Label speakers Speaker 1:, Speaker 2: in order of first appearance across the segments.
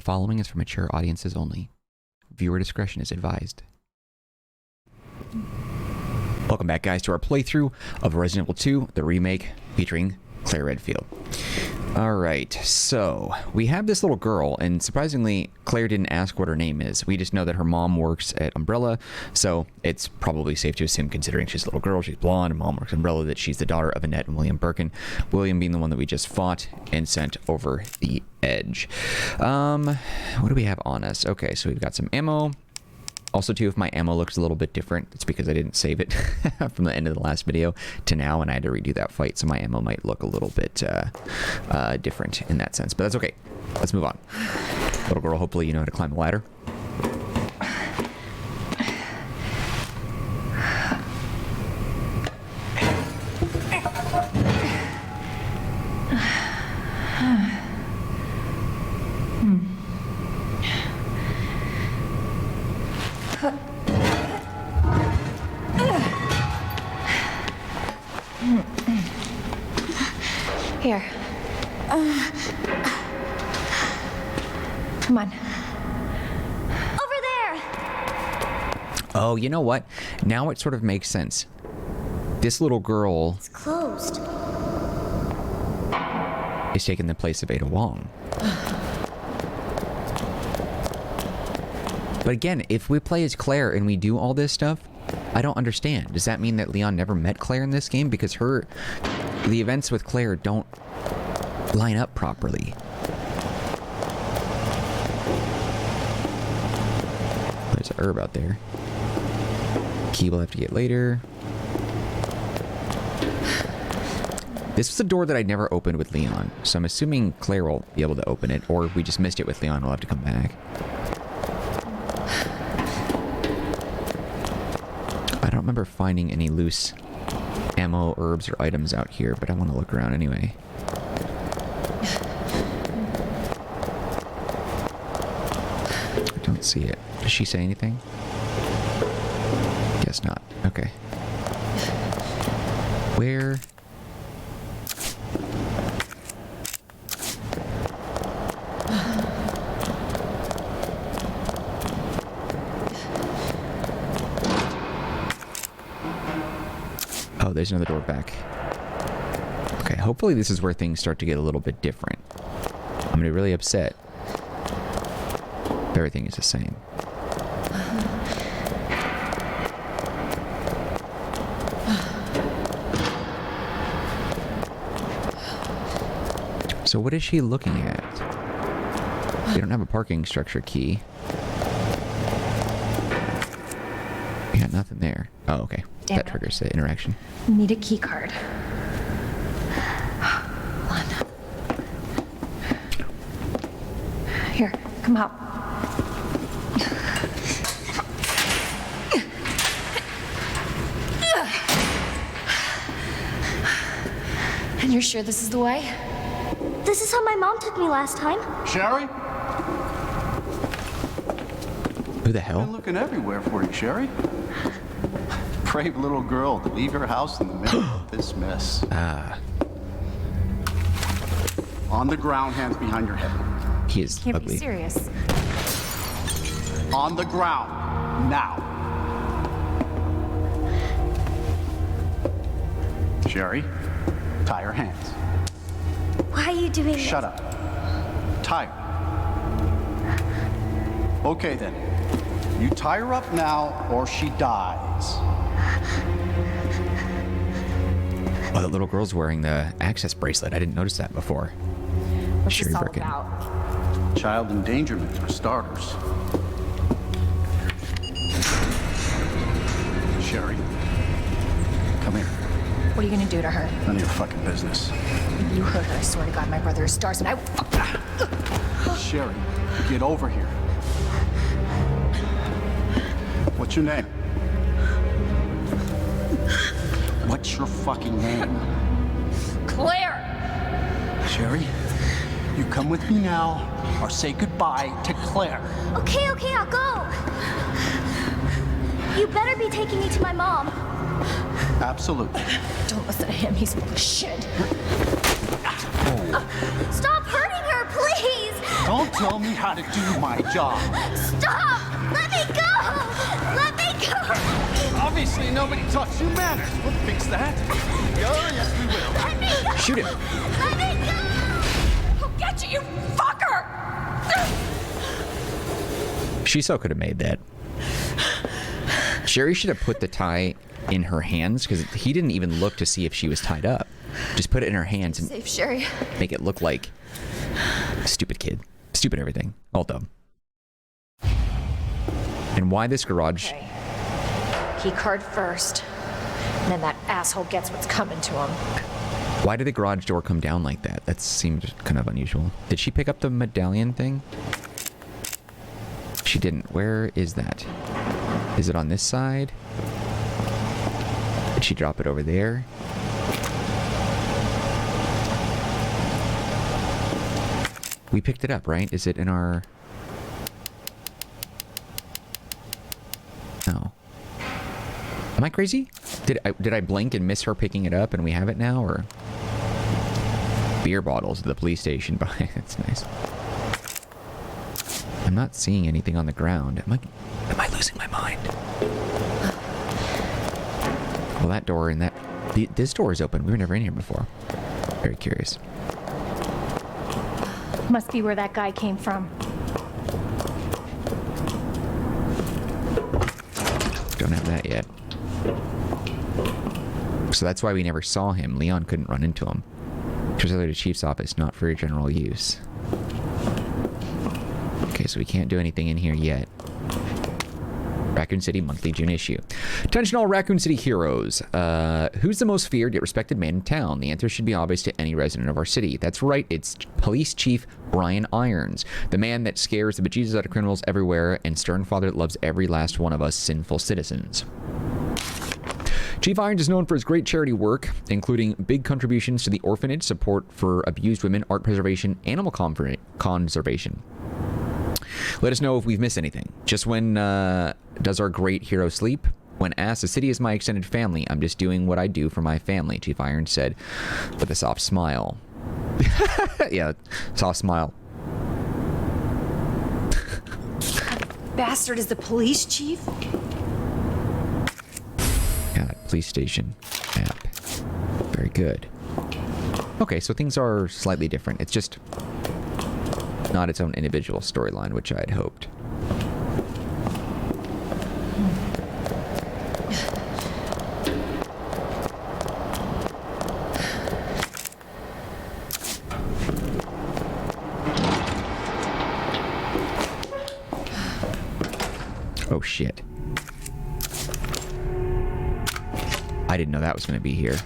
Speaker 1: following is for mature audiences only. Viewer discretion is advised. Welcome back, guys, to our playthrough of Resident Evil 2, the remake, featuring Claire Redfield. Alright, so we have this little girl, and surprisingly, Claire didn't ask what her name is. We just know that her mom works at Umbrella, so it's probably safe to assume, considering she's a little girl, she's blonde, and mom works at Umbrella, that she's the daughter of Annette and William Birkin. William being the one that we just fought and sent over the edge. What do we have on us? Okay, so we've got some ammo. Also, too, if my ammo looks a little bit different, it's because I didn't save it from the end of the last video to now, and I had to redo that fight, so my ammo might look a little bit different in that sense. But that's okay. Let's move on. Little girl, hopefully you know how to climb the ladder.
Speaker 2: Here. Come on. Over there!
Speaker 1: Oh, you know what? Now it sort of makes sense. This little girl...
Speaker 2: It's closed.
Speaker 1: ...is taking the place of Ada Wong. But again, if we play as Claire and we do all this stuff, I don't understand. Does that mean that Leon never met Claire in this game? Because the events with Claire don't line up properly. There's an herb out there. Key we'll have to get later. This was a door that I'd never opened with Leon, so I'm assuming Claire will be able to open it, or if we just missed it with Leon, we'll have to come back. I don't remember finding any loose ammo, herbs, or items out here, but I want to look around anyway. I don't see it. Does she say anything? Guess not. Okay. Where? Oh, there's another door back. Okay, hopefully this is where things start to get a little bit different. I'm gonna be really upset if everything is the same. So what is she looking at? We don't have a parking structure key. We got nothing there. Oh, okay.
Speaker 2: Damn
Speaker 1: That
Speaker 2: it.
Speaker 1: triggers the interaction.
Speaker 2: Need a key card. Hold on. Here, come out. And you're sure this is the way?
Speaker 3: This is how my mom took me last time.
Speaker 4: Sherry?
Speaker 1: Who the
Speaker 4: I've
Speaker 1: hell?
Speaker 4: been looking everywhere for you, Sherry. Brave little girl to leave your house in the middle of this mess.
Speaker 1: Ah,
Speaker 4: On the ground, hands behind your head.
Speaker 1: he is
Speaker 2: Can't
Speaker 1: ugly.
Speaker 2: be serious.
Speaker 4: On the ground, now. Sherry, tie her hands.
Speaker 3: Why are you doing this?
Speaker 4: Shut up. Tie her. Okay then. You tie her up now or she dies.
Speaker 1: Oh, that little girl's wearing the access bracelet. I didn't notice that before.
Speaker 2: What's
Speaker 1: Sherry
Speaker 2: this all
Speaker 1: Birkin.
Speaker 2: about?
Speaker 4: Child endangerment for starters. Sherry, come here.
Speaker 2: What are you gonna do to her?
Speaker 4: None of your fucking business.
Speaker 2: You hurt her. I swear to God, my brother is stars, and I.
Speaker 4: Sherry, get over here. What's your name? What's your fucking name?
Speaker 2: Claire!
Speaker 4: Sherry, you come with me now or say goodbye to Claire.
Speaker 3: Okay, I'll go. You better be taking me to my mom.
Speaker 4: Absolutely.
Speaker 2: Don't listen to him. He's full of shit.
Speaker 3: Stop hurting her, please.
Speaker 4: Don't tell me how to do my job.
Speaker 3: Stop! Let me go! Let me go!
Speaker 4: Obviously, nobody taught you manners. We'll fix that. Oh, yes, we will.
Speaker 3: Let me go!
Speaker 1: Shoot him.
Speaker 3: Let me go!
Speaker 2: I'll get you, you fucker!
Speaker 1: Shiso could have made that. Sherry should have put the tie in her hands because he didn't even look to see if she was tied up. Just put it in her hands and
Speaker 2: Save Sherry.
Speaker 1: make it look like stupid kid. Stupid everything. All dumb. And why this garage?
Speaker 2: Okay. Key card first. And then that asshole gets what's coming to him.
Speaker 1: Why did the garage door come down like that? That seemed kind of unusual. Did she pick up the medallion thing? She didn't. Where is that? Is it on this side? Did she drop it over there? We picked it up, right? Is it in our... No. Am I crazy? Did I blink and miss her picking it up and we have it now, or... Beer bottles at the police station. That's nice. I'm not seeing anything on the ground. Am I losing my mind? Well, that door and that... This door is open. We were never in here before. Very curious.
Speaker 2: Must be where that guy came from.
Speaker 1: Don't have that yet. So that's why we never saw him. Leon couldn't run into him. Translated to Chief's office, not for general use. Okay, so we can't do anything in here yet. Raccoon City monthly June issue. Attention all Raccoon City heroes. Who's the most feared yet respected man in town? The answer should be obvious to any resident of our city. That's right, it's Police Chief Brian Irons. The man that scares the bejesus out of criminals everywhere and stern father that loves every last one of us sinful citizens. Chief Irons is known for his great charity work, including big contributions to the orphanage, support for abused women, art preservation, animal conservation. Let us know if we've missed anything. Just when does our great hero sleep? When asked, the city is my extended family. I'm just doing what I do for my family, Chief Irons said with a soft smile. Yeah, soft smile.
Speaker 2: Bastard is the police chief?
Speaker 1: Yeah, police station map. Very good. Okay, so things are slightly different. It's just not its own individual storyline, which I had hoped. Oh shit. I didn't know that was going to be here.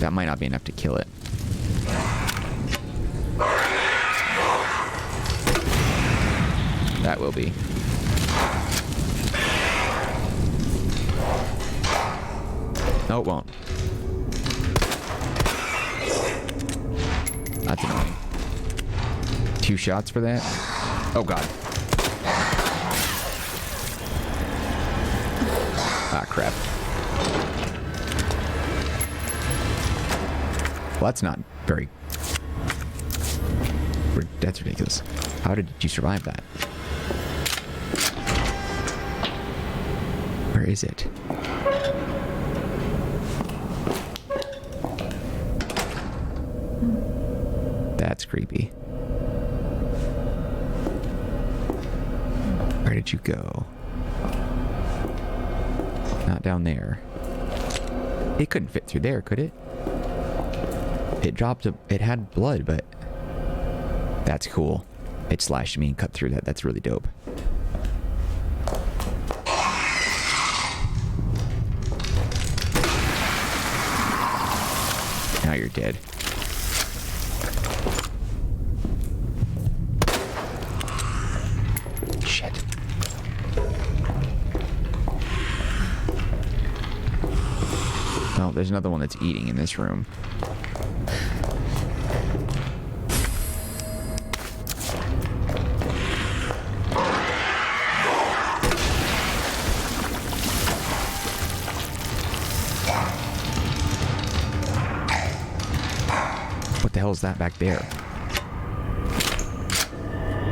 Speaker 1: That might not be enough to kill it. That will be. No, it won't. That's annoying. 2 shots for that? Oh god. Ah, crap. Well, that's not very... That's ridiculous. How did you survive that? Where is it? That's creepy. Where did you go? Not down there. It couldn't fit through there, could it? It dropped it had blood, but that's cool. It slashed me and cut through that. That's really dope. Now you're dead. Shit. Oh, there's another one that's eating in this room. hell's that back there?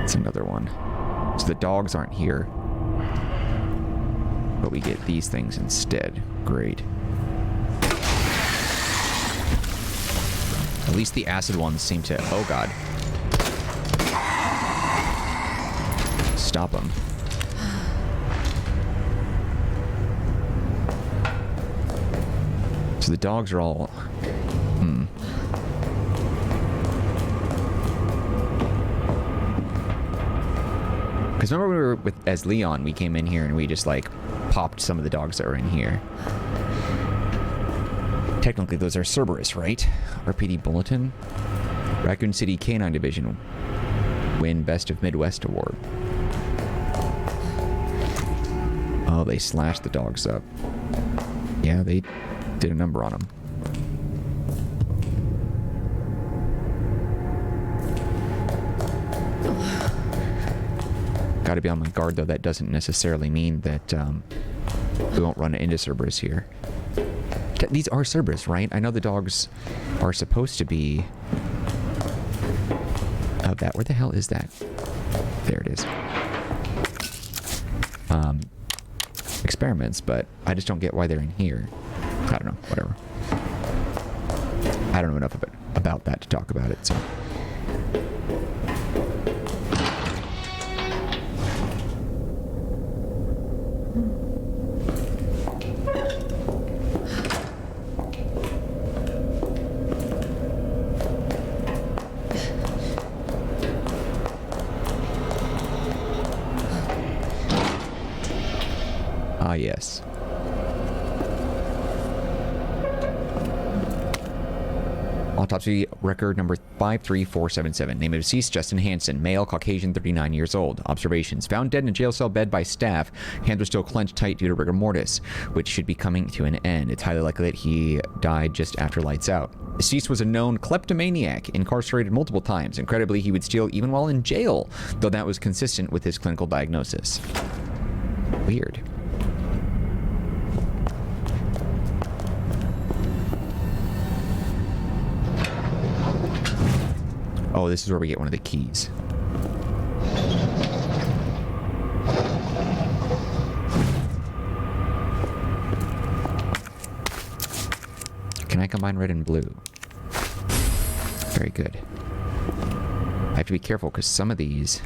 Speaker 1: It's another one. So the dogs aren't here. But we get these things instead. Great. At least the acid ones seem to... Oh, God. Stop them. So the dogs are all... Because remember we were as Leon, we came in here and we just like popped some of the dogs that were in here. Technically those are Cerberus, right? RPD Bulletin. Raccoon City Canine Division win Best of Midwest Award. Oh, they slashed the dogs up. Yeah, they did a number on them. Gotta be on my guard, though. That doesn't necessarily mean that we won't run into Cerberus here. These are Cerberus, right? I know the dogs are supposed to be... that. Where the hell is that? There it is. Experiments, but I just don't get why they're in here. I don't know. Whatever. I don't know enough about that to talk about it, so... Ah, yes. Autopsy record number 53477. Name of deceased, Justin Hansen. Male, Caucasian, 39 years old. Observations. Found dead in a jail cell bed by staff. Hands were still clenched tight due to rigor mortis, which should be coming to an end. It's highly likely that he died just after lights out. Deceased was a known kleptomaniac, incarcerated multiple times. Incredibly, he would steal even while in jail, though that was consistent with his clinical diagnosis. Weird. Oh, this is where we get one of the keys. Can I combine red and blue? Very good. I have to be careful because some of these...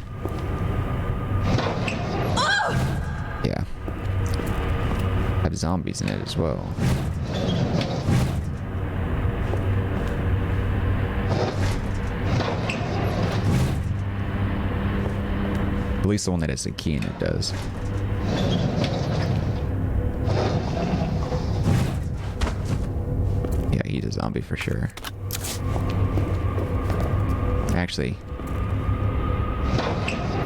Speaker 1: Yeah. Have zombies in it as well. At least the one that has the key in it does. Yeah, he's a zombie for sure. Actually,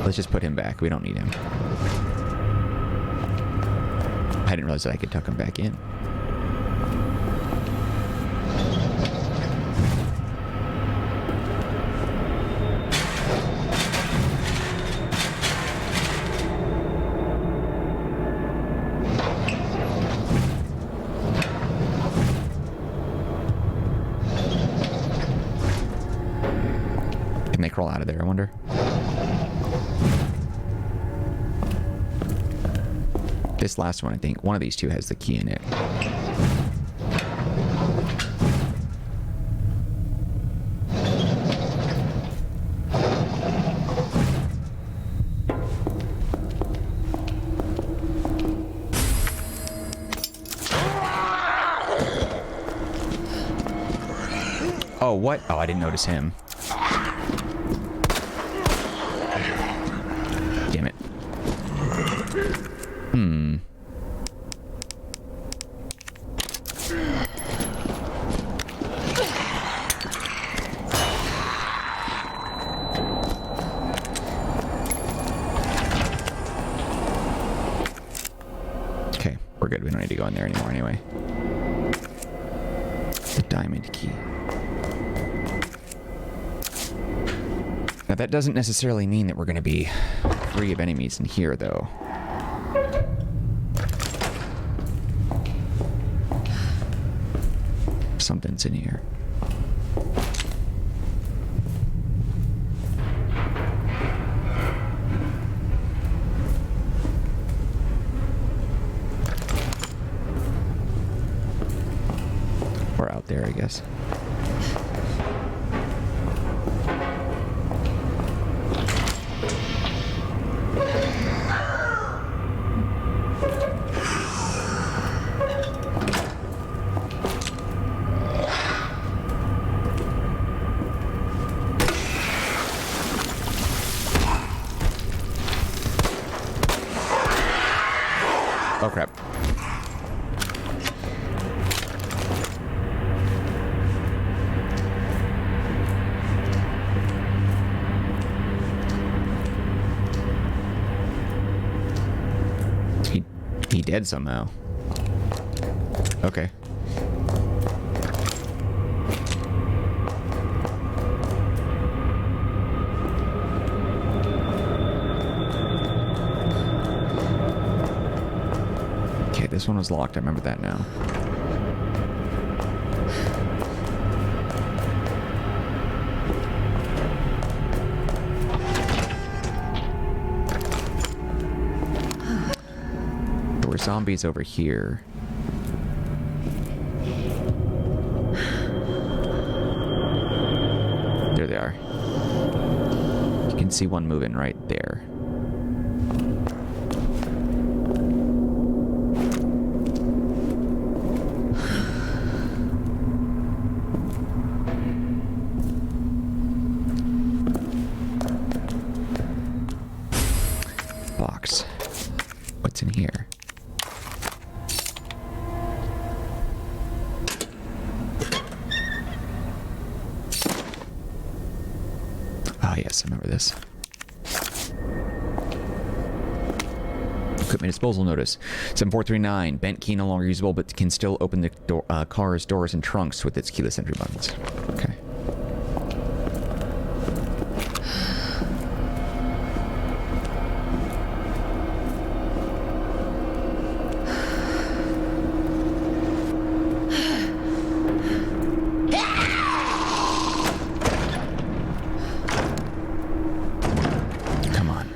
Speaker 1: let's just put him back. We don't need him. I didn't realize that I could tuck him back in. Can they crawl out of there, I wonder? This last one, I think, one of these two has the key in it. Oh, what? Oh, I didn't notice him. Damn it. Okay, we're good. We don't need to go in there anymore anyway. The diamond key. Now that doesn't necessarily mean that we're going to be free of enemies in here, though. Something's in here. guess. Oh crap. He dead somehow. Okay. Okay, this one was locked. I remember that now. There were zombies over here. There they are. You can see one moving right there. Box. What's in here? Oh yes, I remember this. Equipment disposal notice. 7439. Bent key no longer usable, but can still open the door, car's doors and trunks with its keyless entry buttons. Okay. Come on.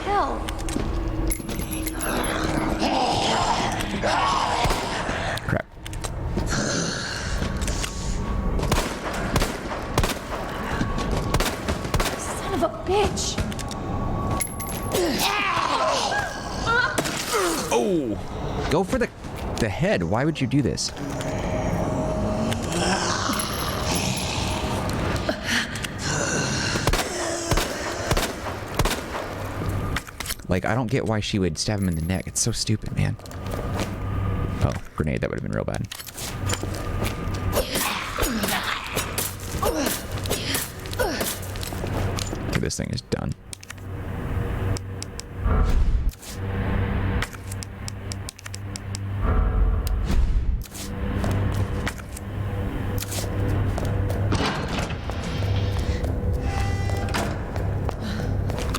Speaker 2: Hell.
Speaker 1: Crap.
Speaker 2: Son of a bitch.
Speaker 1: Oh! Go for the head. Why would you do this? Like, I don't get why she would stab him in the neck. It's so stupid, man. Oh, grenade. That would have been real bad. Okay, this thing is done.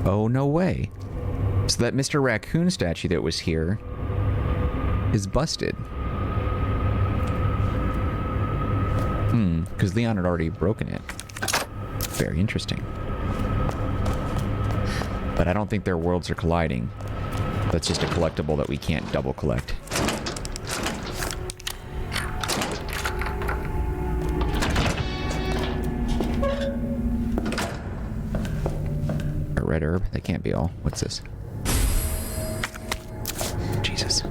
Speaker 1: Oh, no way. So that Mr. Raccoon statue that was here is busted. Because Leon had already broken it. Very interesting. But I don't think their worlds are colliding. That's just a collectible that we can't double collect. A red herb? That can't be all. What's this? Jesus.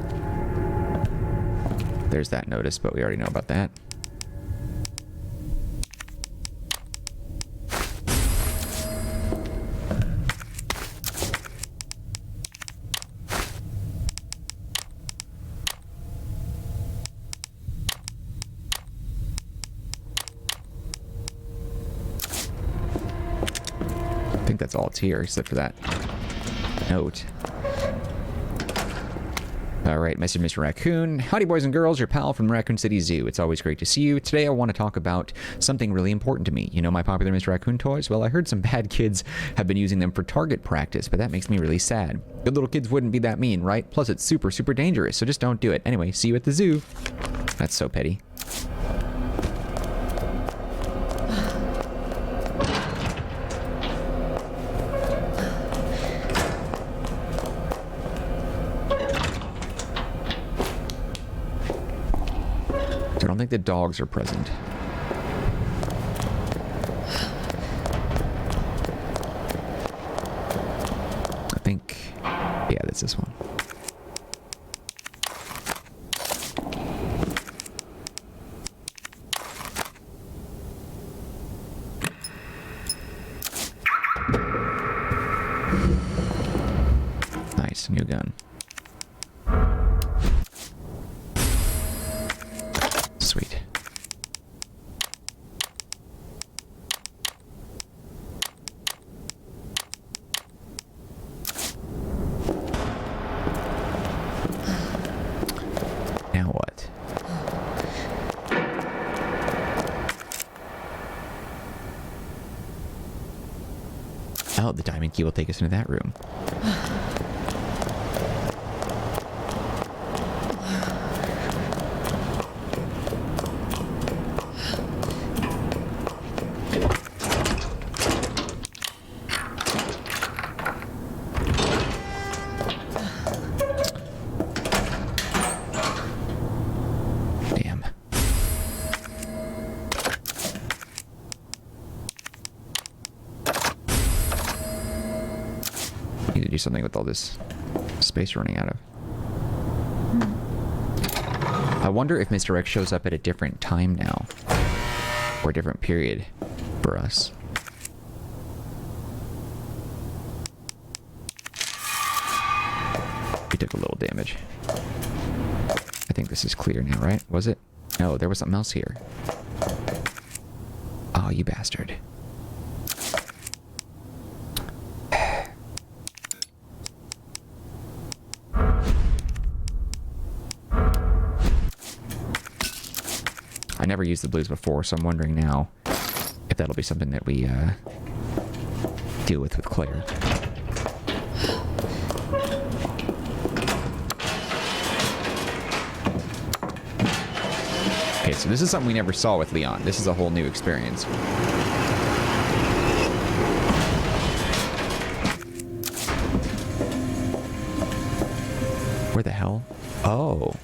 Speaker 1: There's that notice, but we already know about that. I think that's all it's here, except for that note. Alright, message Mr. Raccoon. Howdy boys and girls, your pal from Raccoon City Zoo. It's always great to see you. Today I want to talk about something really important to me. You know my popular Mr. Raccoon toys? Well, I heard some bad kids have been using them for target practice, but that makes me really sad. Good little kids wouldn't be that mean, right? Plus it's super, super dangerous, so just don't do it. Anyway, see you at the zoo. That's so petty. don't think the dogs are present. I think... yeah, that's this one. Nice, new gun. Sweet. Now what? Oh, the diamond key will take us into that room. Damn. Need to do something with all this space running out of. I wonder if Mr. X shows up at a different time now. Or a different period for us. We took a little damage. I think this is clear now, right? Was it? No, there was something else here. Oh, you bastard. I never used the blues before, so I'm wondering now if that'll be something that we deal with Claire. Okay, so this is something we never saw with Leon. This is a whole new experience. Where the hell? Oh.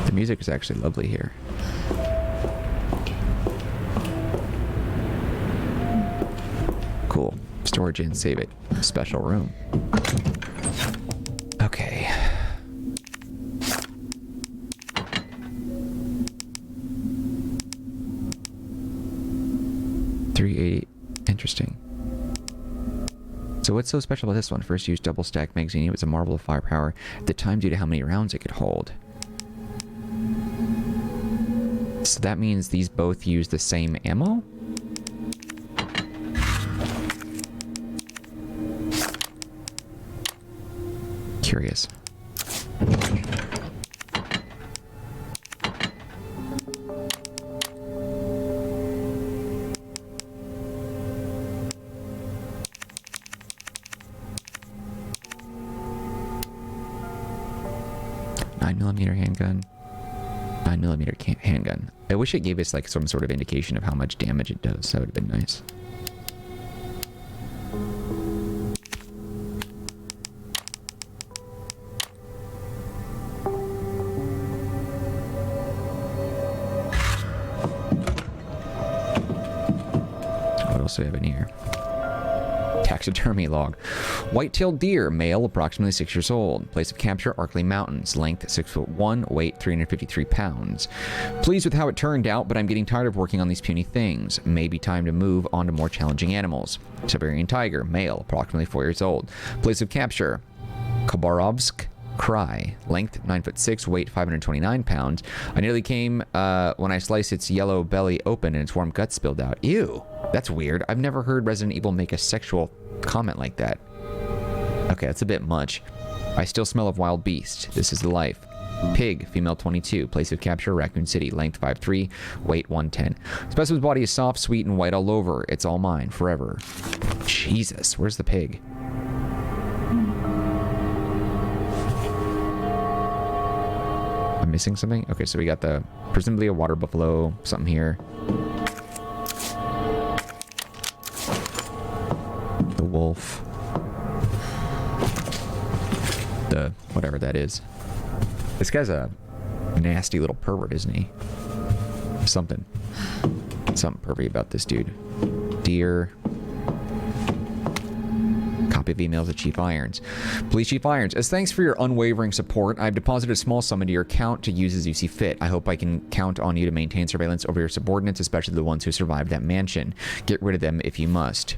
Speaker 1: The music is actually lovely here. Cool. Storage and save it. Special room. Okay. .380. Interesting. So what's so special about this one? First used double stack magazine. It was a marvel of firepower at the time due to how many rounds it could hold. So that means these both use the same ammo? Curious. .9mm handgun. 9mm handgun. I wish it gave us like some sort of indication of how much damage it does. That would have been nice. What else do we have in here? Taxidermy log. White-tailed deer, male, approximately 6 years old. Place of capture, Acclaim Mountains. Length, 6'1", weight, 353 pounds. Pleased with how it turned out, but I'm getting tired of working on these puny things. Maybe time to move on to more challenging animals. Siberian tiger, male, approximately 4 years old. Place of capture, Khabarovsk Cry. Length, 9'6", weight, 529 pounds. I nearly came when I sliced its yellow belly open and its warm guts spilled out. Ew, that's weird. I've never heard Resident Evil make a sexual comment like that. Okay, that's a bit much. I still smell of wild beast. This is the life. Pig, female 22. Place of capture, Raccoon City. Length 5'3", weight 110. Specimen's body is soft, sweet, and white all over. It's all mine, forever. Jesus, where's the pig? I'm missing something? Okay, so we got the, presumably a water buffalo, something here. wolf. The whatever that is. This guy's a nasty little pervert, isn't he? Something pervy about this dude. Dear. Copy of emails at Chief Irons. Please, Chief Irons, as thanks for your unwavering support, I've deposited a small sum into your account to use as you see fit. I hope I can count on you to maintain surveillance over your subordinates, especially the ones who survived that mansion. Get rid of them if you must.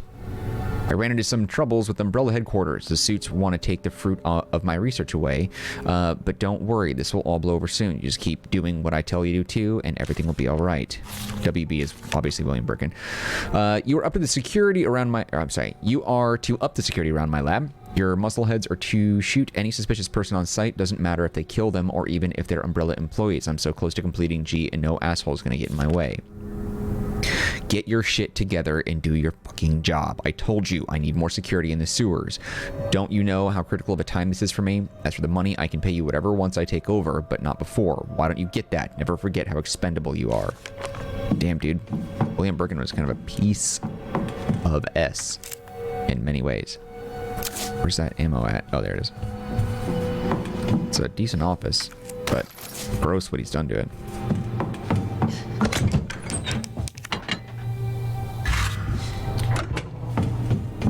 Speaker 1: I ran into some troubles with Umbrella headquarters. The suits want to take the fruit of my research away, but don't worry, this will all blow over soon. You just keep doing what I tell you to, and everything will be all right. WB is obviously William Birkin. You are up to the security around my... Or, I'm sorry. You are to up the security around my lab. Your muscleheads are to shoot any suspicious person on sight. Doesn't matter if they kill them or even if they're Umbrella employees. I'm so close to completing G, and no asshole is going to get in my way. Get your shit together and do your fucking job. I told you I need more security in the sewers. Don't you know how critical of a time this is for me? As for the money, I can pay you whatever once I take over, but not before. Why don't you get that? Never forget how expendable you are. Damn, dude. William Birkin was kind of a piece of S in many ways. Where's that ammo at? Oh, there it is. It's a decent office, but gross what he's done to it.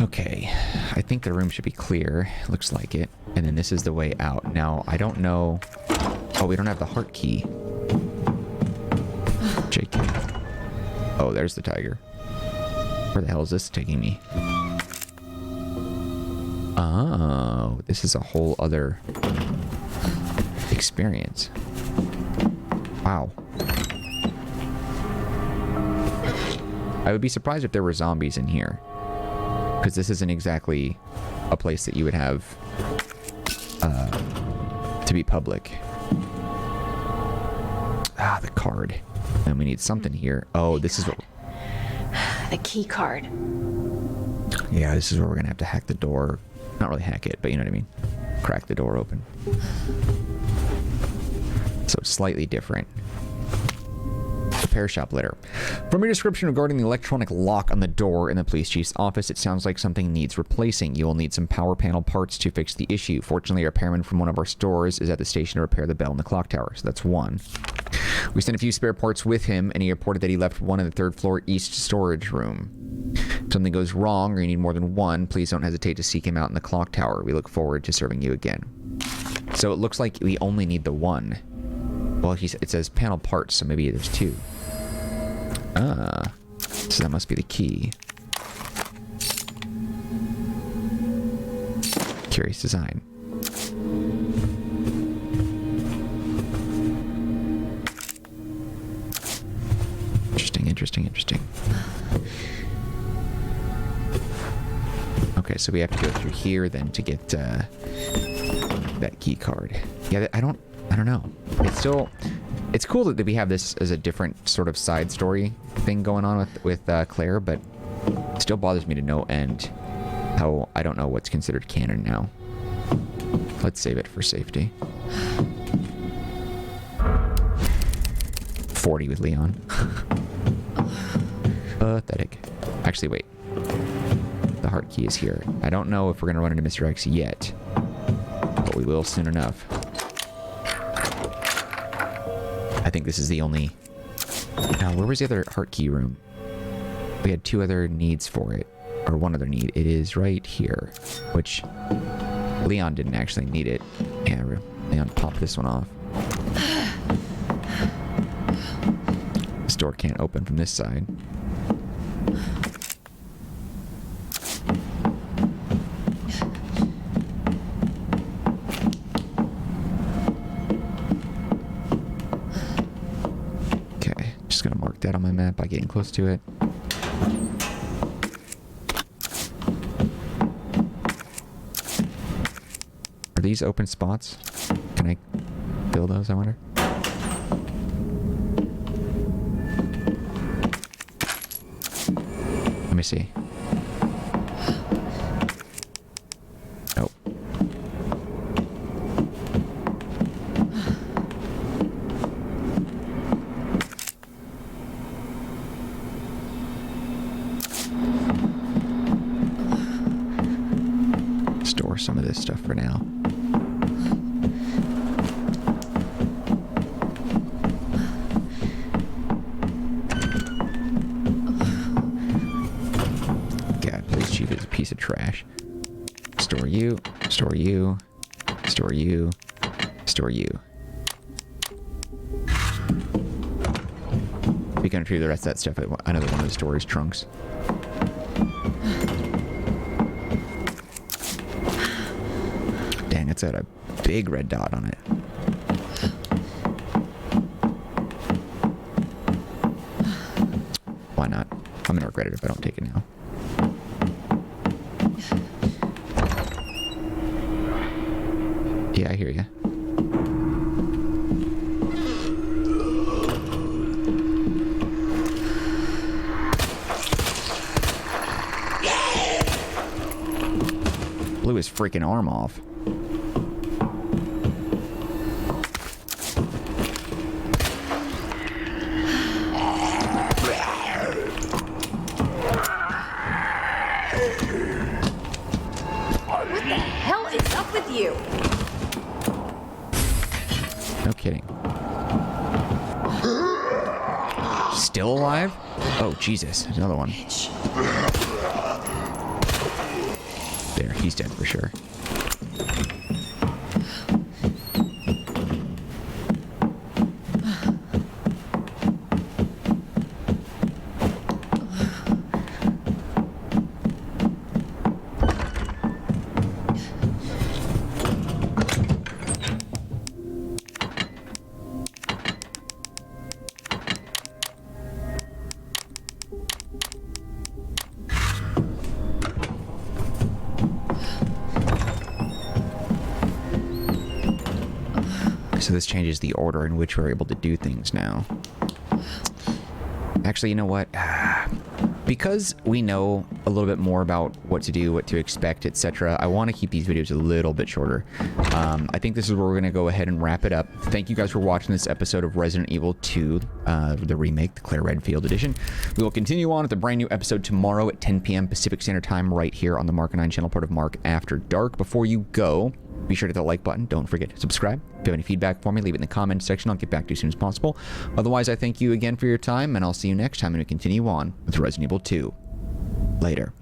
Speaker 1: Okay, I think the room should be clear. Looks like it. And then this is the way out. Now, I don't know... Oh, we don't have the heart key. JK. Oh, there's the tiger. Where the hell is this taking me? Oh, this is a whole other experience. Wow. I would be surprised if there were zombies in here. Because this isn't exactly a place that you would have to be public. Ah, the card. And we need something here. Oh, this is what...
Speaker 2: The key card.
Speaker 1: Yeah, this is where we're going to have to hack the door. Not really hack it, but you know what I mean. Crack the door open. So it's slightly different. Repair shop letter. From your description regarding the electronic lock on the door in the police chief's office, it sounds like something needs replacing. You will need some power panel parts to fix the issue. Fortunately, a repairman from one of our stores is at the station to repair the bell in the clock tower. So that's one. We sent a few spare parts with him, and he reported that he left one in the third floor east storage room. If something goes wrong or you need more than one, please don't hesitate to seek him out in the clock tower. We look forward to serving you again. So it looks like we only need the one. Well, it says panel parts, so maybe there's two. Ah, so that must be the key. Curious design. Interesting. Okay, so we have to go through here then to get that key card. Yeah, I don't know. It's cool that we have this as a different sort of side story thing going on with Claire, but it still bothers me to no end how I don't know what's considered canon now. Let's save it for safety. 40 with Leon. Pathetic. Actually, wait. The heart key is here. I don't know if we're going to run into Mr. X yet, but we will soon enough. I think this is the only... Now, where was the other heart key room? We had two other needs for it. Or one other need. It is right here. Which... Leon didn't actually need it. Yeah, Leon popped this one off. This door can't open from this side. That on my map by getting close to it. Are these open spots? Can I fill those, I wonder? Let me see. Nope. ignore some of this stuff for now. God, police chief is a piece of trash. Store you, store you, store you, store you. We can retrieve the rest of that stuff at another one of the storage trunks. Dang, it's got a big red dot on it. Why not? I'm gonna regret it if I don't take it now. Yeah, I hear you. Blew his freaking arm off.
Speaker 2: What the hell is up with you?
Speaker 1: No kidding. Still alive? Oh, Jesus. There's another one. There, he's dead for sure. So this changes the order in which we're able to do things now. Actually, you know what? Because we know a little bit more about what to do, what to expect, etc., I want to keep these videos a little bit shorter. I think this is where we're going to go ahead and wrap it up. Thank you guys for watching this episode of Resident Evil 2, the remake, the Claire Redfield edition. We will continue on with a brand new episode tomorrow at 10 p.m. Pacific Standard Time right here on the Marcanine channel, part of Mark After Dark. Before you go, be sure to hit the like button. Don't forget to subscribe. If you have any feedback for me, leave it in the comments section. I'll get back to you as soon as possible. Otherwise, I thank you again for your time, and I'll see you next time when we continue on with Resident Evil 2. Later.